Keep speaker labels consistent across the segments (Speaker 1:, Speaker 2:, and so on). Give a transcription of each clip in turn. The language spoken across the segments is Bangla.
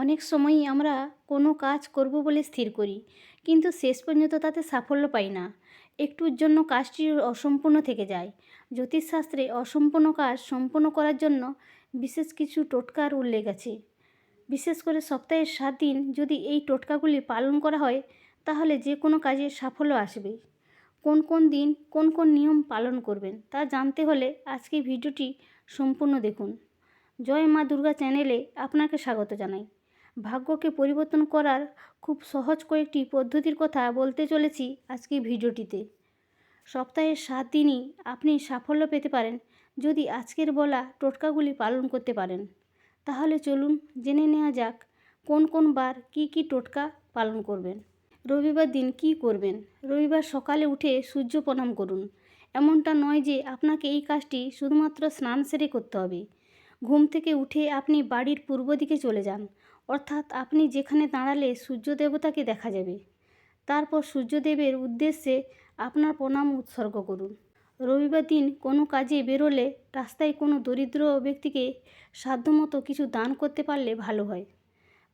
Speaker 1: অনেক সময়ই আমরা কোনো কাজ করব বলে স্থির করি, কিন্তু শেষ পর্যন্ত তাতে সাফল্য পাই না। একটুর জন্য কাজটি অসম্পূর্ণ থেকে যায়। জ্যোতিষশাস্ত্রে অসম্পূর্ণ কাজ সম্পূর্ণ করার জন্য বিশেষ কিছু টোটকার উল্লেখ আছে। বিশেষ করে সপ্তাহের 7 দিন যদি এই টোটকাগুলি পালন করা হয়, তাহলে যে কোনো কাজে সাফল্য আসবে। কোন কোন দিন কোন কোন নিয়ম পালন করবেন তা জানতে হলে আজকে ভিডিওটি সম্পূর্ণ দেখুন। জয় মা দুর্গা চ্যানেলে আপনাকে স্বাগত জানাই। ভাগ্যকে পরিবর্তন করার খুব সহজ কয়েকটি পদ্ধতির কথা বলতে চলেছি আজকে ভিডিওটিতে। সপ্তাহের 7 দিনই আপনি সাফল্য পেতে পারেন যদি আজকের বলা টোটকাগুলি পালন করতে পারেন। তাহলে চলুন জেনে নেওয়া যাক কোন কোন বার কী টোটকা পালন করবেন। রবিবার দিন কি করবেন? রবিবার সকালে উঠে সূর্য প্রণাম করুন। এমনটা নয় যে আপনাকে এই কাজটি শুধুমাত্র স্নান সেরে করতে হবে। ঘুম থেকে উঠে আপনি বাড়ির পূর্ব দিকে চলে যান, অর্থাৎ আপনি যেখানে দাঁড়ালে সূর্য দেবতাকে দেখা যাবে। তারপর সূর্যদেবের উদ্দেশ্যে আপনার প্রণাম উৎসর্গ করুন। রবিবার দিন কোনো কাজে বেরোলে রাস্তায় কোনো দরিদ্র ব্যক্তিকে সাধ্যমতো কিছু দান করতে পারলে ভালো হয়।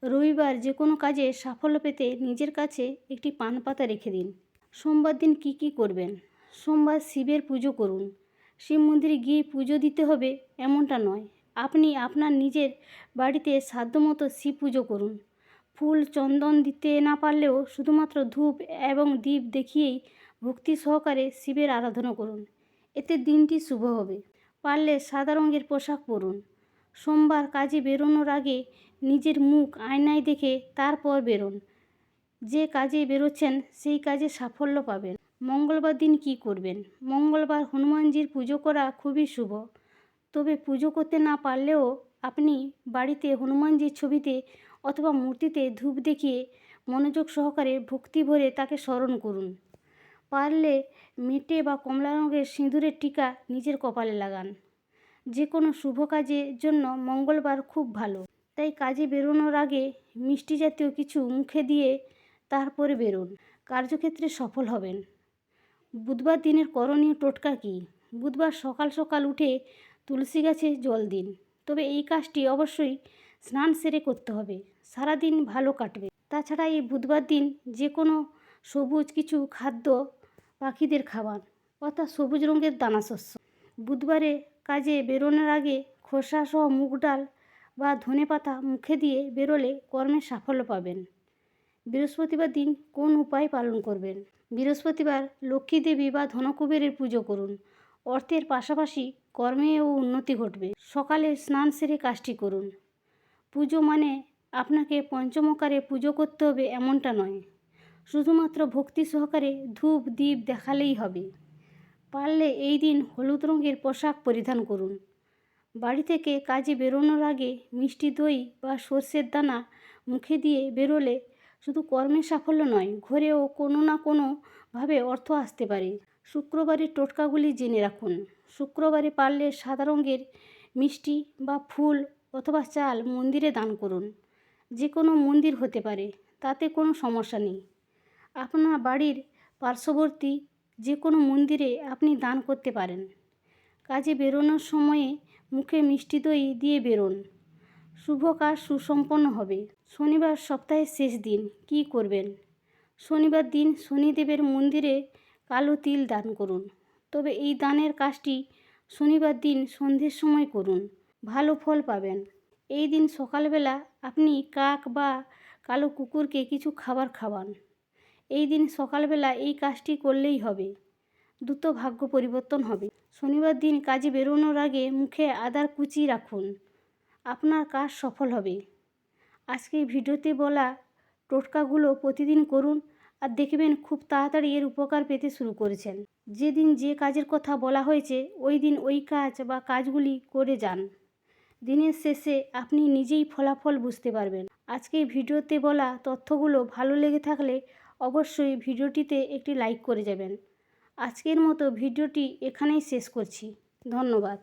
Speaker 1: রবিবার যে কোনো কাজে সাফল্য পেতে নিজের কাছে একটি পান পাতা রেখে দিন। সোমবার দিন কি করবেন? সোমবার শিবের পুজো করুন। শিব মন্দিরে গিয়ে পুজো দিতে হবে এমনটা নয়, আপনি আপনার নিজের বাড়িতে সাধ্যমতো শিব পুজো করুন। ফুল চন্দন দিতে না পারলেও শুধুমাত্র ধূপ এবং দীপ দেখিয়েই ভক্তি সহকারে শিবের আরাধনা করুন। এতে দিনটি শুভ হবে। পারলে সাদা রঙের পোশাক পরুন। সোমবার কাজে বেরোনোর আগে নিজের মুখ আয়নায় দেখে তারপর বেরোন। যে কাজে বেরোচ্ছেন সেই কাজে সাফল্য পাবেন। মঙ্গলবার দিন কি করবেন? মঙ্গলবার হনুমানজির পুজো করা খুবই শুভ। তবে পুজো করতে না পারলেও আপনি বাড়িতে হনুমানজির ছবিতে অথবা মূর্তিতে ধূপ দেখিয়ে মনোযোগ সহকারে ভক্তি ভরে তাকে স্মরণ করুন। পারলে মেটে বা কমলা রঙের সিঁদুরের টিকা নিজের কপালে লাগান। যে কোনো শুভ কাজের জন্য মঙ্গলবার খুব ভালো, তাই কাজে বেরোনোর আগে মিষ্টি জাতীয় কিছু মুখে দিয়ে তারপরে বেরোন। কার্যক্ষেত্রে সফল হবেন। বুধবার দিনের করণীয় টোটকা কী? বুধবার সকাল সকাল উঠে তুলসী গাছে জল দিন। তবে এই কাজটি অবশ্যই স্নান সেরে করতে হবে। সারাদিন ভালো কাটবে। তাছাড়া এই বুধবার দিন যে কোনো সবুজ কিছু খাদ্য পাখিদের খাওয়ান, অর্থাৎ সবুজ রঙের দানাশস্য। বুধবারে কাজে বেরোনোর আগে খোসা সহ মুগ ডাল বা ধনেপাতা মুখে দিয়ে বেরোলে কর্মে সাফল্য পাবেন। বৃহস্পতিবার দিন কোন উপায় পালন করবেন? বৃহস্পতিবার লক্ষ্মী দেবী বা ধনকুবেরের পুজো করুন। অর্থের পাশাপাশি কর্মেও উন্নতি ঘটবে। সকালে স্নান সেরে কাজটি করুন। পুজো মানে আপনাকে পঞ্চমকারে পুজো করতে হবে এমনটা নয়, শুধুমাত্র ভক্তি সহকারে ধূপ দীপ দেখালেই হবে। পারলে এই দিন হলুদ রঙের পোশাক পরিধান করুন। বাড়ি থেকে কাজে বেরোনোর আগে মিষ্টি দই বা সর্ষের দানা মুখে দিয়ে বেরোলে শুধু কর্মে সাফল্য নয়, ঘরেও কোনো না কোনোভাবে অর্থ আসতে পারে। শুক্রবারের টোটকাগুলি জেনে রাখুন। শুক্রবারে পারলে সাদা রঙের মিষ্টি বা ফুল অথবা চাল মন্দিরে দান করুন। যে কোনো মন্দির হতে পারে, তাতে কোনো সমস্যা নেই। আপনার বাড়ির পার্শ্ববর্তী যে কোনো মন্দিরে আপনি দান করতে পারেন। কাজে বেরোনোর সময়ে মুখে মিষ্টি দই দিয়ে বেরোন। শুভ কাজ সুসম্পন্ন হবে। শনিবার সপ্তাহের শেষ দিন কি করবেন? শনিবার দিন শনিদেবের মন্দিরে কালো তিল দান করুন। তবে এই দানের কাজটি শনিবার দিন সন্ধ্যের সময় করুন, ভালো ফল পাবেন। এই দিন সকালবেলা আপনি কাক বা কালো কুকুরকে কিছু খাবার খাওয়ান। এই দিন সকালবেলা এই কাজটি করলেই হবে, দ্রুত ভাগ্য পরিবর্তন হবে। শনিবার দিন কাজে বেরোনোর আগে মুখে আদার কুচি রাখুন, আপনার কাজ সফল হবে। আজকে ভিডিওতে বলা টোটকাগুলো প্রতিদিন করুন আর দেখবেন খুব তাড়াতাড়ি এর উপকার পেতে শুরু করেছেন। যেদিন যে কাজের কথা বলা হয়েছে ওই দিন ওই কাজ বা কাজগুলি করে যান। দিনের শেষে আপনি নিজেই ফলাফল বুঝতে পারবেন। আজকে ভিডিওতে বলা তথ্যগুলো ভালো লেগে থাকলে অবশ্যই ভিডিওটিতে একটি লাইক করে যাবেন। আজকের মতো ভিডিওটি এখানেই শেষ করছি। ধন্যবাদ।